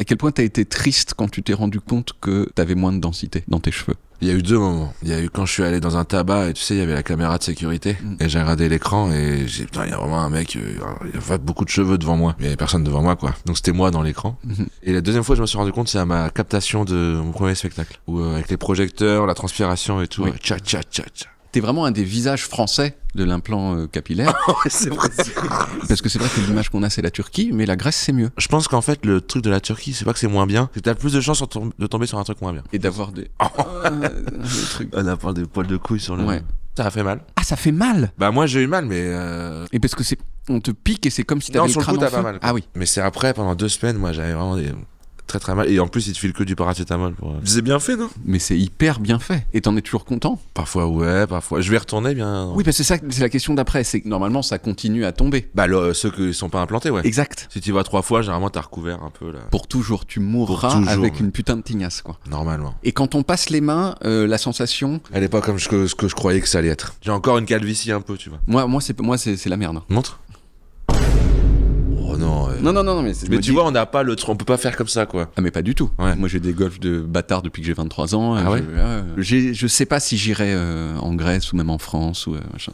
quel point t'as été triste quand tu t'es rendu compte que t'avais moins de densité dans tes cheveux? Il y a eu 2 moments. Il y a eu quand je suis allé dans un tabac et tu sais, il y avait la caméra de sécurité. Et j'ai regardé l'écran et j'ai putain, il y a vraiment un mec, il y a pas beaucoup de cheveux devant moi. Il y avait personne devant moi, quoi. Donc c'était moi dans l'écran. Et la deuxième fois, je me suis rendu compte, c'est à ma captation de mon premier spectacle. Où avec les projecteurs, la transpiration et tout. Oui. Tcha, tcha, tcha, tcha. T'es vraiment un des visages français de l'implant capillaire. C'est vrai. Parce que c'est vrai que l'image qu'on a, c'est la Turquie, mais la Grèce, c'est mieux. Je pense qu'en fait, le truc de la Turquie, c'est pas que c'est moins bien, c'est que t'as plus de chances de tomber sur un truc moins bien. Et d'avoir des trucs. On a parlé des poils de couilles sur le... Ouais. Ça a fait mal. Ah, ça fait mal. Bah moi j'ai eu mal, mais... Et parce que on te pique et c'est comme si t'avais Non, le sur le crâne coup en t'as pas feu. mal. Ah oui. Mais c'est après, pendant 2 semaines, moi j'avais vraiment des... très très mal. Et en plus, il te file que du paracétamol. C'est bien fait, non? Mais c'est hyper bien fait. Et t'en es toujours content? Parfois ouais, parfois... Je vais retourner bien... Oui, parce que c'est la question d'après. C'est que normalement, ça continue à tomber. Bah ceux qui sont pas implantés, ouais. Exact. Si tu vas 3 fois, généralement t'as recouvert un peu là. Pour toujours, tu mourras Pour toujours, avec ouais. une putain de tignasse, quoi. Normalement. Et quand on passe les mains, la sensation... Elle est pas comme ce que je croyais que ça allait être. J'ai encore une calvitie un peu, tu vois. Moi, c'est la merde. Montre. Oh non. Non, mais... Mais tu vois, on n'a pas on peut pas faire comme ça, quoi. Ah mais pas du tout. Ouais. Moi j'ai des golfs de bâtard depuis que j'ai 23 ans. Ah ouais je sais pas si j'irai en Grèce ou même en France ou machin.